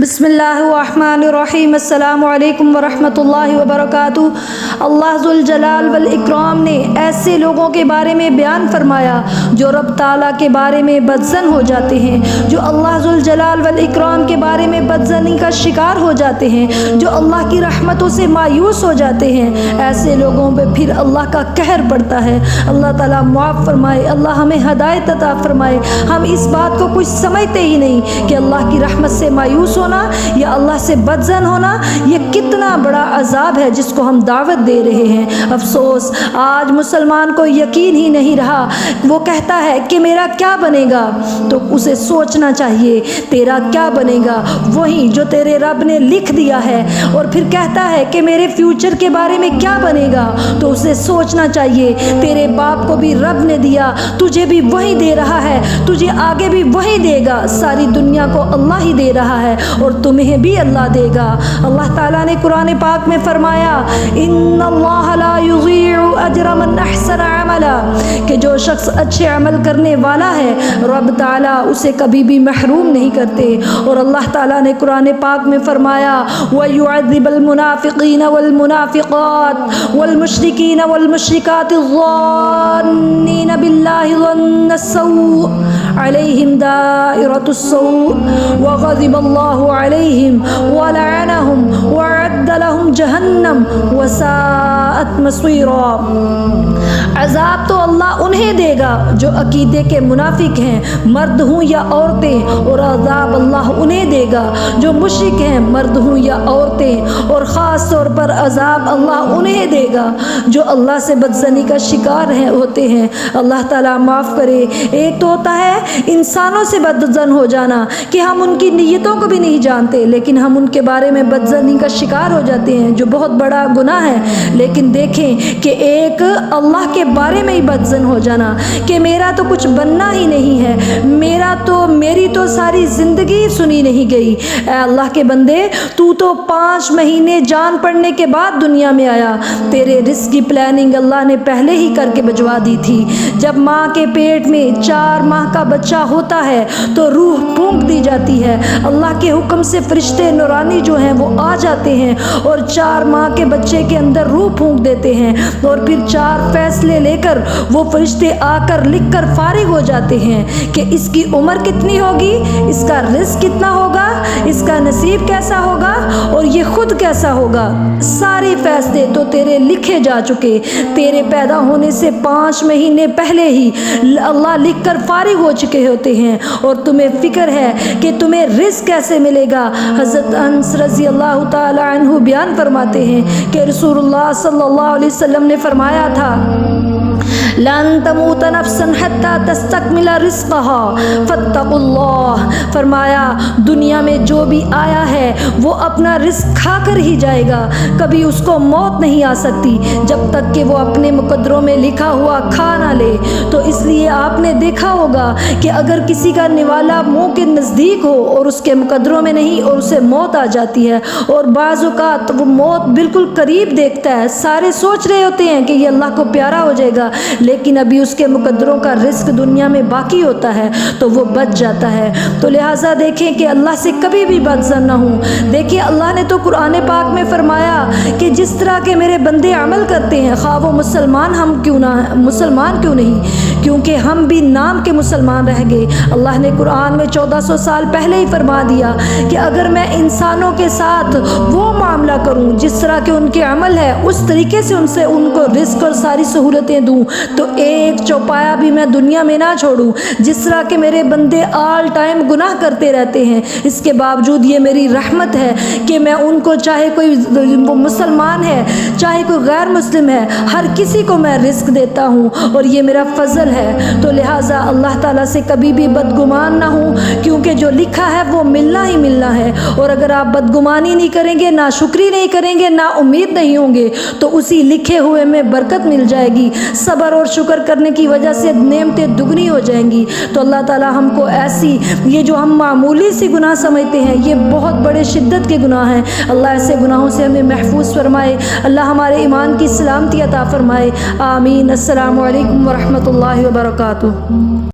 بسم اللہ الرحمن الرحیم۔ السلام علیکم ورحمۃ اللہ وبرکاتہ۔ اللہ ذوالجلال والاکرام نے ایسے لوگوں کے بارے میں بیان فرمایا جو رب تعالیٰ کے بارے میں بدظن ہو جاتے ہیں، جو اللہ ذوالجلال والاکرام کے بارے میں بدظنی کا شکار ہو جاتے ہیں، جو اللہ کی رحمتوں سے مایوس ہو جاتے ہیں، ایسے لوگوں پہ پھر اللہ کا قہر پڑتا ہے۔ اللہ تعالیٰ معاف فرمائے، اللہ ہمیں ہدایت عطا فرمائے۔ ہم اس بات کو کچھ سمجھتے ہی نہیں کہ اللہ کی رحمت سے مایوس ہونا یا اللہ سے بدظن ہونا یہ کتنا بڑا عذاب ہے جس کو ہم دعوت دے رہے ہیں۔ افسوس آج مسلمان کو یقین ہی نہیں رہا۔ وہ کہتا ہے کہ میرا کیا بنے گا، تو اسے سوچنا چاہیے تیرا کیا بنے گا وہی جو تیرے رب نے لکھ دیا ہے، اور پھر کہتا ہے کہ میرے فیوچر کے بارے میں کیا بنے گا، تو اسے سوچنا چاہیے تیرے باپ کو بھی رب نے دیا، تجھے بھی وہی دے رہا ہے، تجھے آگے بھی وہی دے گا، ساری دنیا کو اللہ ہی دے رہا ہے اور تمہیں بھی اللہ دے گا۔ اللہ تعالیٰ نے قرآن پاک میں فرمایا ان اللہ لا یضیع اجر من احسن عملا، کہ جو شخص اچھے عمل کرنے والا ہے رب تعالیٰ اسے کبھی بھی محروم نہیں کرتے۔ اور اللہ تعالیٰ نے قرآن پاک میں فرمایا وَيُعَذِّبَ الْمُنَافِقِينَ وَالْمُنَافِقَاتِ وَالْمُشْرِكِينَ وَالْمُشْرِكَاتِ الظَّانِّينَ بِاللَّهِ ظَنَّ السَّوْءِ عَلَيْهِمْ دَائِرَةُ السَّوْءِ وَغَضِبَ اللَّهُ عَلَيْهِمْ وَلَعَنَهُمْ وَأَعَدَّ لَهُمْ جَهَنَّمَ وَسَاءَتْ مَصِيرًا۔ عذاب تو اللہ انہیں دے گا جو عقیدے کے منافق ہیں، مرد ہوں یا عورتیں، اور عذاب اللہ انہیں دے گا جو مشرک ہیں، مرد ہوں یا عورتیں، اور خاص طور پر عذاب اللہ انہیں دے گا جو اللہ سے بدظنی کا شکار ہوتے ہیں۔ اللہ تعالیٰ معاف کرے۔ ایک تو ہوتا ہے انسانوں سے بدظن ہو جانا کہ ہم ان کی نیتوں کو بھی نہیں جانتے لیکن ہم ان کے بارے میں بدظنی کا شکار ہو جاتے ہیں، جو بہت بڑا گناہ ہے۔ لیکن دیکھیں کہ ایک اللہ کے بارے میں ہی بدظن ہو جانا کہ میرا تو کچھ بننا ہی نہیں ہے، میری تو ساری زندگی سنی نہیں گئی۔ اے اللہ کے بندے، تو 5 مہینے جان پڑنے کے بعد دنیا میں آیا، تیرے رزق کی پلاننگ اللہ نے پہلے ہی کر کے بھجوا دی تھی۔ جب ماں کے پیٹ میں 4 ماہ کا بچہ ہوتا ہے تو روح پھونک دی جاتی ہے، اللہ کے حکم سے فرشتے نورانی جو ہیں وہ آ جاتے ہیں اور 4 ماہ کے بچے کے اندر روح پھونک دیتے ہیں، اور پھر 4 فیصلے لے کر وہ فرشتے آ کر لکھ کر فارغ ہو جاتے ہیں کہ اس کی عمر کتنی ہوگی، اس کا رزق کتنا ہوگا، اس کا نصیب کیسا ہوگا اور یہ خود کیسا ہوگا۔ سارے فیصلے تو تیرے لکھے جا چکے، تیرے پیدا ہونے سے 5 مہینے پہلے ہی اللہ لکھ کر فارغ ہو چکے ہوتے ہیں، اور تمہیں فکر ہے کہ تمہیں رزق کیسے ملے گا۔ حضرت انس رضی اللہ تعالی عنہ بیان فرماتے ہیں کہ رسول اللہ صلی اللہ علیہ وسلم نے فرمایا تھا لن تموت نفس حتى تستكمل رزقها فاتقوا اللہ۔ فرمایا دنیا میں جو بھی آیا ہے وہ اپنا رزق کھا کر ہی جائے گا، کبھی اس کو موت نہیں آ سکتی جب تک کہ وہ اپنے مقدروں میں لکھا ہوا کھا نہ لے۔ تو اس لیے آپ نے دیکھا ہوگا کہ اگر کسی کا نوالا منہ کے نزدیک ہو اور اس کے مقدروں میں نہیں اور اسے موت آ جاتی ہے، اور بعض اوقات وہ موت بالکل قریب دیکھتا ہے، سارے سوچ رہے ہوتے ہیں کہ یہ اللہ کو پیارا ہو جائے گا لیکن ابھی اس کے مقدروں کا رزق دنیا میں باقی ہوتا ہے تو وہ بچ جاتا ہے۔ تو لہٰذا دیکھیں کہ اللہ سے کبھی بھی بدظن نہ ہوں۔ دیکھیں اللہ نے تو قرآن پاک میں فرمایا کہ جس طرح کے میرے بندے عمل کرتے ہیں، خواہ وہ مسلمان کیوں نہیں، کیونکہ ہم بھی نام کے مسلمان رہ گئے۔ اللہ نے قرآن میں 1400 سال پہلے ہی فرما دیا کہ اگر میں انسانوں کے ساتھ وہ معاملہ کروں جس طرح کے ان کے عمل ہے، اس طریقے سے ان کو رزق اور ساری سہولتیں دوں تو ایک چوپایا بھی میں دنیا میں نہ چھوڑوں۔ جس طرح کے میرے بندے آل ٹائم گناہ کرتے رہتے ہیں، اس کے باوجود یہ میری رحمت ہے کہ میں ان کو، چاہے کوئی وہ مسلمان ہے چاہے کوئی غیر مسلم ہے، ہر کسی کو میں رزق دیتا ہوں اور یہ میرا فضل ہے۔ تو لہٰذا اللہ تعالیٰ سے کبھی بھی بدگمان نہ ہوں، کیونکہ جو لکھا ہے وہ ملنا ہی ملنا ہے، اور اگر آپ بدگمانی نہیں کریں گے، نا شکری نہیں کریں گے، نا امید نہیں ہوں گے تو اسی لکھے ہوئے میں برکت مل جائے گی۔ صبر اور شکر کرنے کی وجہ سے نعمتیں دگنی ہو جائیں گی۔ تو اللہ تعالیٰ ہم کو ایسی، یہ جو ہم معمولی سی گناہ سمجھتے ہیں یہ بہت بڑے شدت کے گناہ ہیں، اللہ ایسے گناہوں سے ہمیں محفوظ فرمائے، اللہ ہمارے ایمان کی سلامتی عطا فرمائے، آمین۔ السلام علیکم ورحمۃ اللہ وبرکاتہ۔